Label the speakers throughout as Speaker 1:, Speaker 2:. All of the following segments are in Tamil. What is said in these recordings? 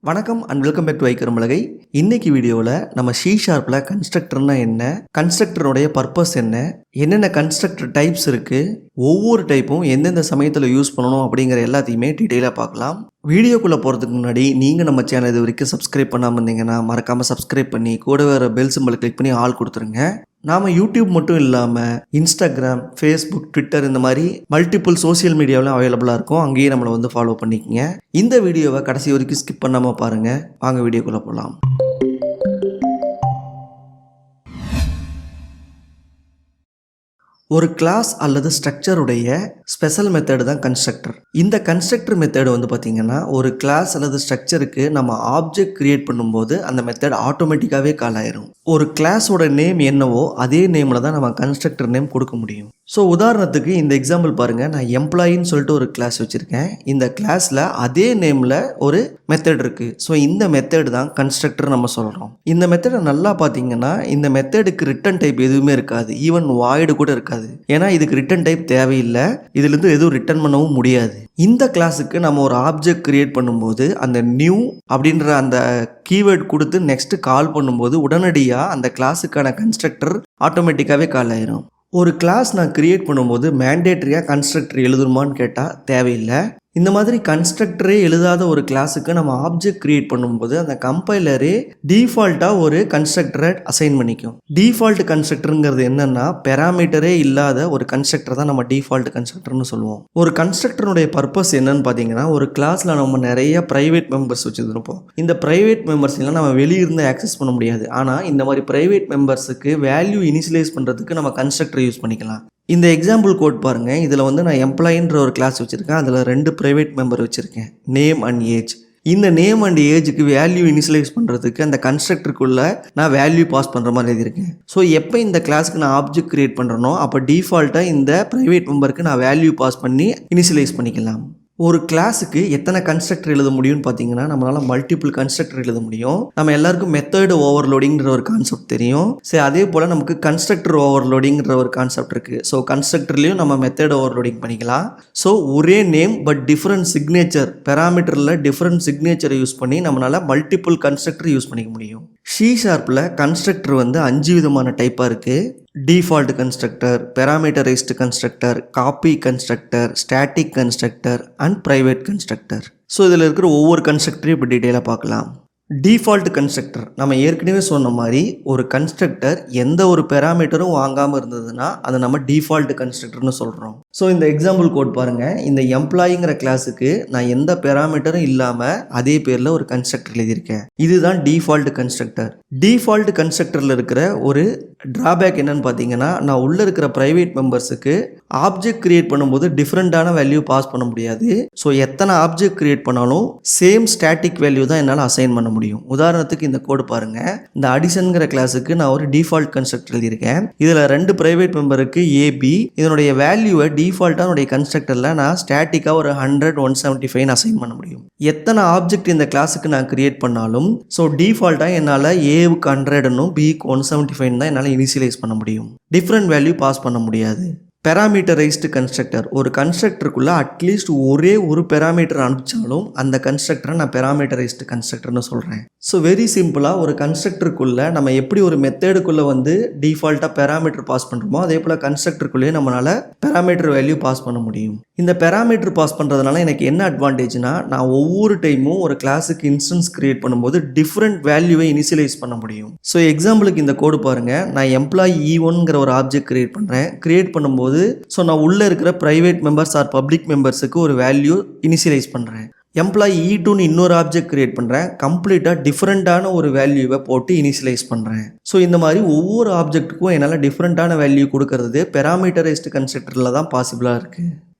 Speaker 1: வணக்கம் and welcome back to iKarumpalagai. இன்னைக்கு வீடியோவில் நம்ம C# கன்ஸ்ட்ரக்டர்னா என்ன, கன்ஸ்ட்ரக்டருடைய பர்பஸ் என்ன, என்னென்ன கன்ஸ்ட்ரக்டர் டைப்ஸ் இருக்குது, ஒவ்வொரு டைப்பும் எந்தெந்த சமயத்தில் யூஸ் பண்ணணும் அப்படிங்கிற எல்லாத்தையுமே டீட்டெயிலாக பார்க்கலாம். வீடியோக்குள்ளே போகிறதுக்கு முன்னாடி நீங்கள் நம்ம சேனல் இது வரைக்கும் சப்ஸ்கிரைப் பண்ணாமல் இருந்தீங்கன்னா மறக்காமல் சப்ஸ்கிரைப் பண்ணி கூட வர பெல் சிம்பலை கிளிக் பண்ணி ஆல் கொடுத்துருங்க. நாம் யூடியூப் மட்டும் இல்லாமல் இன்ஸ்டாகிராம், ஃபேஸ்புக், ட்விட்டர் இந்த மாதிரி மல்டிபிள் சோசியல் மீடியாவிலும் அவைலபிளாக இருக்கும். அங்கேயே நம்மளை ஃபாலோ பண்ணிக்கங்க. இந்த வீடியோவை கடைசி வரைக்கும் ஸ்கிப் பண்ணாமல் பாருங்கள். வாங்க வீடியோக்குள்ளே போகலாம். ஒரு கிளாஸ் அல்லது ஸ்ட்ரக்சருடைய ஸ்பெஷல் மெத்தடு தான் கன்ஸ்ட்ரக்டர். இந்த கன்ஸ்ட்ரக்டர் மெத்தடு பார்த்தீங்கன்னா ஒரு கிளாஸ் அல்லது ஸ்ட்ரக்சருக்கு நம்ம ஆப்ஜெக்ட் கிரியேட் பண்ணும்போது அந்த மெத்தட் ஆட்டோமேட்டிக்காகவே கால் ஆயிரும். ஒரு கிளாஸோட நேம் என்னவோ அதே நேமில் தான் நம்ம கன்ஸ்ட்ரக்டர் நேம் கொடுக்க முடியும். ஸோ உதாரணத்துக்கு இந்த எக்ஸாம்பிள் பாருங்கள். நான் எம்ப்ளாயின்னு சொல்லிட்டு ஒரு கிளாஸ் வச்சுருக்கேன். இந்த கிளாஸில் அதே நேமில் ஒரு மெத்தட் இருக்குது. ஸோ இந்த மெத்தட் தான் கன்ஸ்ட்ரக்டர் நம்ம சொல்கிறோம். இந்த மெத்தடை நல்லா பார்த்தீங்கன்னா இந்த மெத்தடுக்கு ரிட்டன் டைப் எதுவுமே இருக்காது. ஈவன் வாய்டு கூட இருக்காது. ஏன்னா இதுக்கு ரிட்டன் டைப் தேவையில்லை. இதுலேருந்து எதுவும் ரிட்டன் பண்ணவும் முடியாது. இந்த கிளாஸுக்கு நம்ம ஒரு ஆப்ஜெக்ட் கிரியேட் பண்ணும்போது அந்த நியூ அப்படின்ற அந்த கீவேர்ட் கொடுத்து நெக்ஸ்ட் கால் பண்ணும்போது உடனடியாக அந்த கிளாஸுக்கான கன்ஸ்ட்ரக்டர் ஆட்டோமேட்டிக்காகவே கால் ஆயிரும். ஒரு கிளாஸ் நான் கிரியேட் பண்ணும்போது மேண்டேட்டரியாக கன்ஸ்ட்ரக்டர் எழுதணுமான்னு கேட்டால் தேவையில்லை. இந்த மாதிரி கன்ஸ்ட்ரக்டரே எழுதாத ஒரு கிளாஸுக்கு நம்ம ஆப்ஜெக்ட் கிரியேட் பண்ணும்போது அந்த கம்பைலரே டிஃபால்ட்டாக ஒரு கன்ஸ்ட்ரக்டரை அசைன் பண்ணிக்கும். டிஃபால்ட் கன்ஸ்ட்ரக்டருங்கிறது என்னன்னா பெராமீட்டரே இல்லாத ஒரு கன்ஸ்ட்ரக்டர் தான் நம்ம டிஃபால்ட் கன்ஸ்ட்ரக்டர்னு சொல்லுவோம். ஒரு கன்ஸ்ட்ரக்டருடைய பர்பஸ் என்னன்னு பார்த்தீங்கன்னா ஒரு கிளாஸில் நம்ம நிறைய ப்ரைவேட் மெம்பர்ஸ் வச்சுருப்போம். இந்த ப்ரைவேட் மெம்பர்ஸ் எல்லாம் நம்ம வெளியிருந்து ஆக்சஸ் பண்ண முடியாது. ஆனால் இந்த மாதிரி ப்ரைவேட் மெம்பர்ஸுக்கு வேல்யூ இனிஷியலைஸ் பண்ணுறதுக்கு நம்ம கன்ஸ்ட்ரக்டர் யூஸ் பண்ணிக்கலாம். இந்த எக்ஸாம்பிள் கோட் பாருங்கள். இதில் நான் எம்ப்ளாயின்ற ஒரு கிளாஸ் வச்சுருக்கேன். அதில் 2 ப்ரைவேட் மெம்பர் வச்சுருக்கேன், நேம் அண்ட் ஏஜ். இந்த நேம் அண்ட் ஏஜுக்கு வேல்யூ இனிஷியலைஸ் பண்ணுறதுக்கு அந்த கன்ஸ்ட்ரக்டருக்குள்ளே நான் வேல்யூ பாஸ் பண்ணுற மாதிரி எழுதியிருக்கேன். ஸோ எப்போ இந்த கிளாஸுக்கு நான் ஆப்ஜெக்ட் கிரியேட் பண்ணுறனோ அப்போ டிஃபால்ட்டாக இந்த ப்ரைவேட் மெம்பருக்கு நான் வேல்யூ பாஸ் பண்ணி இனிஷியலைஸ் பண்ணிக்கலாம். ஒரு கிளாஸுக்கு எத்தனை கன்ஸ்ட்ரக்டர் எழுத முடியும்னு பார்த்தீங்கன்னா நம்மளால் மல்டிபிள் கன்ஸ்ட்ரக்டர் எழுத முடியும். நம்ம எல்லாருக்கும் மெத்தட் ஓவர்லோடிங்கிற ஒரு கான்செப்ட் தெரியும். சரி, அதே போல் நமக்கு கன்ஸ்ட்ரக்டர் ஓவர்லோடிங்கிற ஒரு கான்செப்ட் இருக்குது. ஸோ கன்ஸ்ட்ரக்டர்லேயும் நம்ம மெத்தட் ஓவர்லோடிங் பண்ணிக்கலாம். ஸோ ஒரே நேம் பட் டிஃப்ரெண்ட் சிக்னேச்சர், பெராமீட்டரில் டிஃப்ரெண்ட் சிக்னேச்சரை யூஸ் பண்ணி நம்மளால் மல்டிபிள் கன்ஸ்ட்ரக்டர் யூஸ் பண்ணிக்க முடியும். C# கன்ஸ்ட்ரக்டர் 5 விதமான டைப்பாக இருக்குது. Default constructor, parameterized constructor, copy constructor, static constructor and private constructor. So இதில் இருக்கிற ஒவ்வொரு கன்ஸ்ட்ரக்டரையும் இப்போ டீட்டெயிலாக பார்க்கலாம். டிஃபால்ட் கன்ஸ்ட்ரக்டர் நம்ம ஏற்கனவே சொன்ன மாதிரி ஒரு கன்ஸ்ட்ரக்டர் எந்த ஒரு பெராமீட்டரும் வாங்காமல் இருந்ததுன்னா அதை நம்ம டிஃபால்ட் கன்ஸ்ட்ரக்டர்னு சொல்கிறோம். ஸோ இந்த எக்ஸாம்பிள் கோட் பாருங்கள். இந்த எம்ப்ளாயிங்கிற கிளாஸுக்கு நான் எந்த பெராமீட்டரும் இல்லாமல் அதே பேரில் ஒரு கன்ஸ்ட்ரக்டர் எழுதியிருக்கேன். இதுதான் டிஃபால்ட் கன்ஸ்ட்ரக்டர். டிஃபால்ட் கன்ஸ்ட்ரக்டரில் இருக்கிற ஒரு ட்ராபேக் என்னன்னு பார்த்தீங்கன்னா நான் உள்ளே இருக்கிற ப்ரைவேட் மெம்பர்ஸுக்கு ஆப்ஜெக்ட் கிரியேட் பண்ணும்போது டிஃப்ரெண்ட்டான வேல்யூ பாஸ் பண்ண முடியாது. ஸோ எத்தனை ஆப்ஜெக்ட் கிரியேட் பண்ணாலும் சேம் ஸ்டாட்டிக் வேல்யூ தான் என்னால் அசைன் பண்ண முடியும். உதாரணத்துக்கு இந்த கோடு பாருங்கள். இந்த அடிஷன்கிற கிளாஸுக்கு நான் ஒரு டிஃபால்ட் கன்ஸ்ட்ரக்டர் எழுதியிருக்கேன். இதில் 2 ப்ரைவேட் மெம்பருக்கு ஏபி. இதனுடைய வேல்யூவை டிஃபால்ட்டாக கன்ஸ்ட்ரக்டரில் நான் ஸ்டாட்டிக்காக ஒரு 100, 175 அசைன் பண்ண முடியும். எத்தனை ஆப்ஜெக்ட் இந்த கிளாஸுக்கு நான் கிரியேட் பண்ணாலும் ஸோ டிஃபால்ட்டாக என்னால் ஏவுக்கு 100னும் பிக்கு 175 தான் என்னால் இனிஷியலைஸ் பண்ண முடியும். டிஃப்ரெண்ட் வேல்யூ பாஸ் பண்ண முடியாது. Parameterized கன்ஸ்ட்ரக்டர், ஒரு கன்ஸ்ட்ரக்டருக்குள்ளே அட்லீஸ்ட் ஒரே ஒரு பெராமீட்டர் அனுப்பிச்சாலும் அந்த கன்ஸ்ட்ரக்டரை நான் Parameterized கன்ஸ்ட்ரக்டர்னு சொல்கிறேன். ஸோ வெரி சிம்பிளாக ஒரு கன்ஸ்ட்ரக்டருக்குள்ளே நம்ம எப்படி ஒரு மெத்தேடுக்குள்ளே டிஃபால்ட்டாக பெராமீட்டர் பாஸ் பண்ணுறோமோ அதே போல் கன்ஸ்ட்ரக்டருக்குள்ளேயே நம்மளால் பெராமீட்டர் வேல்யூ பாஸ் பண்ண முடியும். இந்த பெராமீட்டர் பாஸ் பண்ணுறதுனால எனக்கு என்ன அட்வான்டேஜ்னா நான் ஒவ்வொரு டைமும் ஒரு கிளாஸுக்கு இன்ஸ்டன்ஸ் கிரியேட் பண்ணும்போது டிஃப்ரெண்ட் வேல்யூவை இனிஷியலைஸ் பண்ண முடியும். ஸோ எக்ஸாம்பிளுக்கு இந்த கோடு பாருங்கள். நான் எம்ப்ளாயி E1ங்கிற ஒரு ஆப்ஜெக்ட் கிரியேட் பண்ணுறேன். கிரியேட் பண்ணும்போது ஸோ நான் உள்ளே இருக்கிற ப்ரைவேட் மெம்பர்ஸ் ஆர் பப்ளிக் மெம்பர்ஸுக்கு ஒரு வேல்யூ இனிஷியலைஸ் பண்ணுறேன். எம்ப்ளாயி E2ன்னு இன்னொரு ஆப்ஜெக்ட் கிரியேட் பண்ணுறேன். கம்ப்ளீட்டாக டிஃப்ரெண்ட்டான ஒரு வேல்யூவை போட்டு இனிஷியலைஸ் பண்ணுறேன். ஸோ இந்த மாதிரி ஒவ்வொரு ஆப்ஜெக்ட்டுக்கும் என்னால் டிஃப்ரெண்ட்டான வேல்யூ கொடுக்கறது Parameterized கன்ஸ்ட்ரக்டரில் தான் பாசிபிளாக இருக்குது.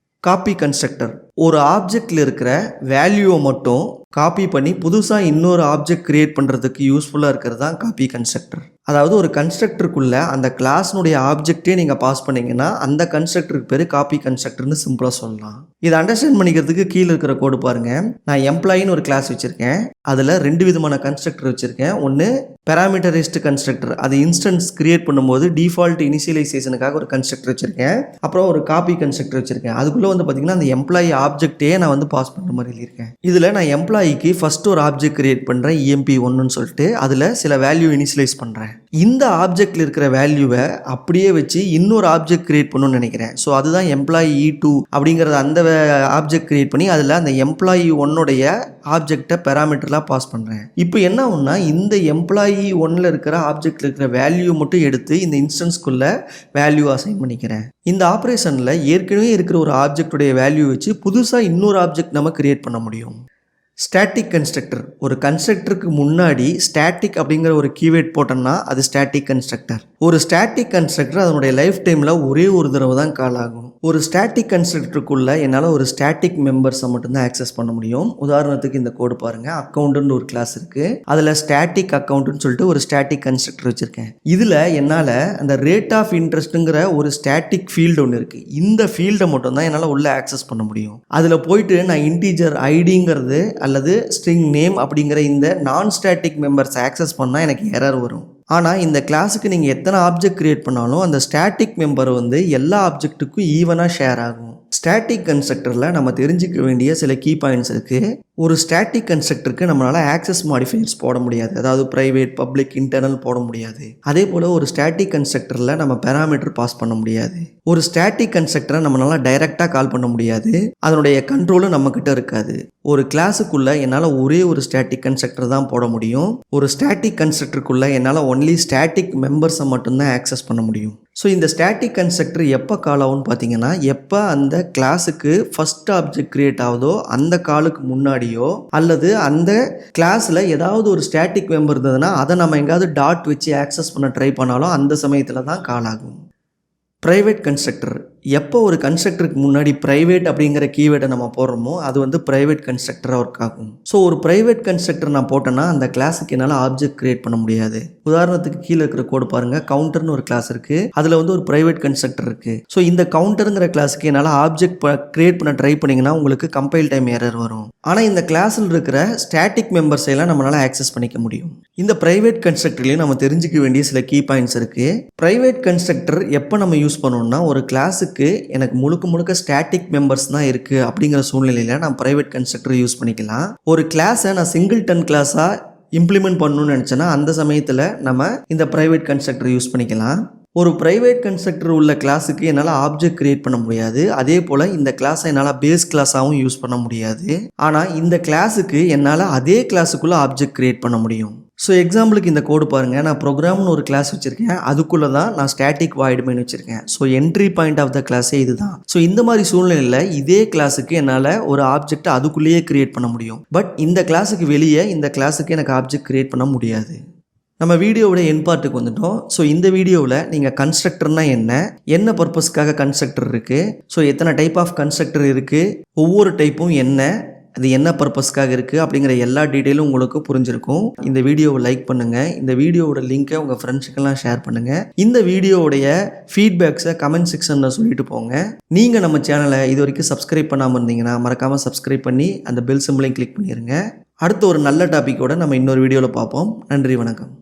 Speaker 1: காப்பி கன்ஸ்ட்ரக்டர், ஒரு ஆப்ஜெக்டில் இருக்கிற வேல்யூவை மட்டும் காப்பி பண்ணி புதுசாக இன்னொரு ஆப்ஜெக்ட் கிரியேட் பண்ணுறதுக்கு யூஸ்ஃபுல்லாக இருக்கிறது தான் காப்பி கன்ஸ்ட்ரக்டர். அதாவது ஒரு கன்ஸ்ட்ரக்டருக்குள்ளே அந்த கிளாஸ்னுடைய ஆப்ஜெக்டே நீங்கள் பாஸ் பண்ணிங்கன்னா அந்த கன்ஸ்ட்ரக்டருக்கு பேர் காப்பி கன்ஸ்ட்ரக்டர்னு சிம்பிளாக சொல்லலாம். இதை அண்டர்ஸ்டாண்ட் பண்ணிக்கிறதுக்கு கீழே இருக்கிற கோடு பாருங்கள். நான் எம்ப்ளாயின்னு ஒரு கிளாஸ் வச்சுருக்கேன். அதில் 2 விதமான கன்ஸ்ட்ரக்டர் வச்சுருக்கேன். ஒன்று Parameterized கன்ஸ்ட்ரக்டர், அது இன்ஸ்டன்ஸ் கிரியேட் பண்ணும்போது டிஃபால்ட் இனிஷியலைசேஷனுக்காக ஒரு கன்ஸ்ட்ரக்டர் வச்சுருக்கேன். அப்புறம் ஒரு காப்பி கன்ஸ்ட்ரக்டர் வச்சுருக்கேன். அதுக்குள்ளே பார்த்தீங்கன்னா அந்த எம்ப்ளாயி ஆப்ஜெக்டே நான் பாஸ் பண்ணுற மாதிரி எழுதியிருக்கேன். இதில் நான் எம்ப்ளாயி எம்ப்ளாயிக்கு ஃபர்ஸ்ட் ஒரு ஆப்ஜெக்ட் கிரியேட் பண்ணுறேன் EMP1ன்னு சொல்லிட்டு அதில் சில வேல்யூ இனிஷியலைஸ் பண்ணுறேன். இந்த ஆப்ஜெக்டில் இருக்கிற வேல்யூவை அப்படியே வச்சு இன்னொரு ஆப்ஜெக்ட் கிரியேட் பண்ணணும்னு நினைக்கிறேன். ஸோ அதுதான் எம்ப்ளாயி E2 அப்படிங்கிறத அந்த ஆப்ஜெக்ட் கிரியேட் பண்ணி அதில் அந்த எம்ப்ளாயி 1உடைய ஆப்ஜெக்டை பேராமீட்டர்லாம் பாஸ் பண்ணுறேன். இப்போ என்ன ஆகும்னா இந்த எம்ப்ளாயி 1ல் இருக்கிற ஆப்ஜெக்டில் இருக்கிற வேல்யூ மட்டும் எடுத்து இந்த இன்ஸ்டன்ஸ்குள்ளே வேல்யூ அசைன் பண்ணிக்கிறேன். இந்த ஆப்ரேஷனில் ஏற்கனவே இருக்கிற ஒரு ஆப்ஜெக்டுடைய வேல்யூ வச்சு புதுசாக இன்னொரு ஆப்ஜெக்ட் நம்ம கிரியேட் பண்ண முடியும். ஸ்டாட்டிக் கன்ஸ்ட்ரக்டர், ஒரு கன்ஸ்ட்ரக்டருக்கு முன்னாடி ஸ்டாட்டிக் அப்படிங்கிற ஒரு கீவேர்ட் போட்டோம்னா அது ஸ்டாட்டிக் கன்ஸ்ட்ரக்டர். ஒரு ஸ்டாட்டிக் கன்ஸ்ட்ரக்டர் அதனுடைய லைஃப் டைமில் ஒரே ஒரு தடவை தான் கால் ஆகும். ஒரு ஸ்டாட்டிக் கன்ஸ்ட்ரக்டருக்குள்ளே என்னால் ஒரு ஸ்டாட்டிக் மெம்பர்ஸை மட்டும்தான் ஆக்சஸ் பண்ண முடியும். உதாரணத்துக்கு இந்த கோடு பாருங்கள், அக்கௌண்ட்டுன்னு ஒரு கிளாஸ் இருக்குது, அதில் ஸ்டாட்டிக் அக்கௌண்ட்டுன்னு சொல்லிட்டு ஒரு ஸ்டாட்டிக் கன்ஸ்ட்ரக்டர் வச்சுருக்கேன். இதில் என்னால் அந்த ரேட் ஆஃப் இன்ட்ரெஸ்ட்டுங்கிற ஒரு ஸ்டாட்டிக் ஃபீல்டு ஒன்று இருக்குது. இந்த ஃபீல்டை மட்டும்தான் என்னால் உள்ளே ஆக்சஸ் பண்ண முடியும். அதில் போயிட்டு நான் இன்டீஜர் ஐடிங்கிறது அல்லது ஸ்ட்ரிங் நேம் அப்படிங்கிற இந்த நான் ஸ்டாட்டிக் மெம்பர்ஸ் ஆக்சஸ் பண்ணால் எனக்கு எரர் வரும். ஆனால் இந்த கிளாஸுக்கு நீங்கள் எத்தனை ஆப்ஜெக்ட் கிரியேட் பண்ணாலும் அந்த ஸ்டாட்டிக் மெம்பர் எல்லா ஆப்ஜெக்ட்டுக்கும் ஈவனாக ஷேர் ஆகும். ஸ்டாட்டிக் கன்ஸ்ட்ரக்டரில் நம்ம தெரிஞ்சிக்க வேண்டிய சில கீ பாயிண்ட்ஸ் இருக்குது. ஒரு ஸ்டாட்டிக் கன்ஸ்ட்ரக்டருக்கு நம்மளால் ஆக்சஸ் மாடிஃபையர்ஸ் போட முடியாது, அதாவது ப்ரைவேட், பப்ளிக், இன்டர்னல் போட முடியாது. அதே போல் ஒரு ஸ்டாட்டிக் கன்ஸ்ட்ரக்டரில் நம்ம பேராமீட்டர் பாஸ் பண்ண முடியாது. ஒரு ஸ்டாட்டிக் கன்ஸ்ட்ரக்டரை நம்மளால் டைரெக்டாக கால் பண்ண முடியாது, அதனுடைய கண்ட்ரோலும் நம்மக்கிட்ட இருக்காது. ஒரு கிளாஸுக்குள்ளே என்னால் ஒரே ஒரு ஸ்டாட்டிக் கன்ஸ்ட்ரக்டர் தான் போட முடியும். ஒரு ஸ்டாட்டிக் கன்ஸ்ட்ரக்டருக்குள்ளே என்னால் ஒன்லி ஸ்டாட்டிக் மெம்பர்ஸை மட்டும்தான் ஆக்சஸ் பண்ண முடியும். ஸோ இந்த ஸ்டாட்டிக் கன்ஸ்ட்ரக்டர் எப்போ கால் ஆகும்னு பார்த்தீங்கன்னா, எப்போ அந்த கிளாஸுக்கு ஃபஸ்ட் ஆப்ஜெக்ட் கிரியேட் ஆகுதோ அந்த காலுக்கு முன்னாடியோ, அல்லது அந்த கிளாஸில் ஏதாவது ஒரு ஸ்டாட்டிக் மெம்பர் இருந்ததுன்னா அதை நம்ம எங்கேயாவது டாட் வச்சு ஆக்சஸ் பண்ண ட்ரை பண்ணாலும் அந்த சமயத்தில் தான் கால் ஆகும். ப்ரைவேட் கன்ஸ்ட்ரக்டர், எப்போ ஒரு கன்ஸ்ட்ரக்டருக்கு முன்னாடி ப்ரைவேட் அப்படிங்கிற கீவேர்டை நம்ம போடுறோமோ அது ப்ரைவேட் கன்ஸ்ட்ரக்டராக ஒர்க் ஆகும். ஸோ ஒரு ப்ரைவேட் கன்ஸ்ட்ரக்டர் நான் போட்டேன்னா அந்த கிளாஸுக்கு என்னால் ஆப்ஜெக்ட் கிரியேட் பண்ண முடியாது. உதாரணத்துக்கு கீழே இருக்கிற கோடு பாருங்கள், கவுண்டர்னு ஒரு கிளாஸ் இருக்குது, அதில் ஒரு ப்ரைவேட் கன்ஸ்ட்ரக்டர் இருக்குது. ஸோ இந்த கவுண்டருங்கிற கிளாஸுக்கு என்னால் ஆப்ஜெக்ட் கிரியேட் பண்ண ட்ரை பண்ணிங்கன்னா உங்களுக்கு கம்பைல் டைம் எரர் வரும். ஆனால் இந்த கிளாஸில் இருக்கிற ஸ்டாட்டிக் மெம்பர்ஸை எல்லாம் நம்மளால் ஆக்சஸ் பண்ணிக்க முடியும். இந்த ப்ரைவேட் கன்ஸ்ட்ரக்டர்லேயும் நம்ம தெரிஞ்சிக்க வேண்டிய சில கீ பாயிண்ட்ஸ் இருக்குது. ப்ரைவேட் கன்ஸ்ட்ரக்டர் எப்போ நம்ம யூஸ் பண்ணணும்னா, ஒரு கிளாஸுக்கு எனக்கு முழுக்க ஸ்டாட்டிக் மெம்பர்ஸ் தான் இருக்குது அப்படிங்கிற சூழ்நிலையில் நான் ப்ரைவேட் கன்ஸ்ட்ரக்டர் யூஸ் பண்ணிக்கலாம். ஒரு கிளாஸை நான் சிங்கிள்டன் கிளாஸாக இம்ப்ளிமெண்ட் பண்ணணும்னு நினச்சேன்னா அந்த சமயத்தில் நம்ம இந்த ப்ரைவேட் கன்ஸ்ட்ரக்டர் யூஸ் பண்ணிக்கலாம். ஒரு ப்ரைவேட் கன்ஸ்ட்ரக்டர் உள்ள கிளாஸுக்கு என்னால் ஆப்ஜெக்ட் கிரியேட் பண்ண முடியாது. அதே போல் இந்த கிளாஸை என்னால் பேஸ் கிளாஸாகவும் யூஸ் பண்ண முடியாது. ஆனால் இந்த கிளாஸுக்கு என்னால் அதே கிளாஸுக்குள்ளே ஆப்ஜெக்ட் கிரியேட் பண்ண முடியும். ஸோ எக்ஸாம்பிளுக்கு இந்த கோடு பாருங்கள், நான் ப்ரோக்ராம்னு ஒரு கிளாஸ் வச்சுருக்கேன், அதுக்குள்ளே தான் நான் ஸ்டாட்டிக் வாய்ட் மெயின் வச்சுருக்கேன். So entry point of the கிளாஸே இது தான். ஸோ இந்த மாதிரி சூழ்நிலையில் இதே கிளாஸுக்கு என்னால் ஒரு ஆப்ஜெக்ட் அதுக்குள்ளேயே கிரியேட் பண்ண முடியும். பட் இந்த கிளாஸுக்கு வெளியே இந்த கிளாஸுக்கு எனக்கு ஆப்ஜெக்ட் கிரியேட் பண்ண முடியாது. நம்ம வீடியோவோட என் பார்ட்டுக்கு வந்துட்டோம். ஸோ இந்த வீடியோவில் நீங்கள் கன்ஸ்ட்ரக்டர்னா என்ன பர்பஸ்க்காக கன்ஸ்ட்ரக்டர் இருக்குது, ஸோ எத்தனை டைப் ஆஃப் கன்ஸ்ட்ரக்டர் இருக்குது, ஒவ்வொரு டைப்பும் என்ன, அது என்ன பர்பஸ்க்காக இருக்குது அப்படிங்கிற எல்லா டீட்டெயிலும் உங்களுக்கு புரிஞ்சிருக்கும். இந்த வீடியோவை லைக் பண்ணுங்கள், இந்த வீடியோவோட லிங்க்கை உங்கள் ஃப்ரெண்ட்ஸுக்கெல்லாம் ஷேர் பண்ணுங்கள். இந்த வீடியோவுடைய ஃபீட்பேக்ஸை கமெண்ட் செக்ஷனில் சொல்லிட்டு போங்க. நீங்கள் நம்ம சேனலை இது வரைக்கும் சப்ஸ்கிரைப் பண்ணாமல் இருந்தீங்கன்னா மறக்காமல் சப்ஸ்கிரைப் பண்ணி அந்த பெல் சிம்பிளையும் கிளிக் பண்ணிடுங்க. அடுத்த ஒரு நல்ல டாப்பிக்கோடு நம்ம இன்னொரு வீடியோவில் பார்ப்போம். நன்றி, வணக்கம்.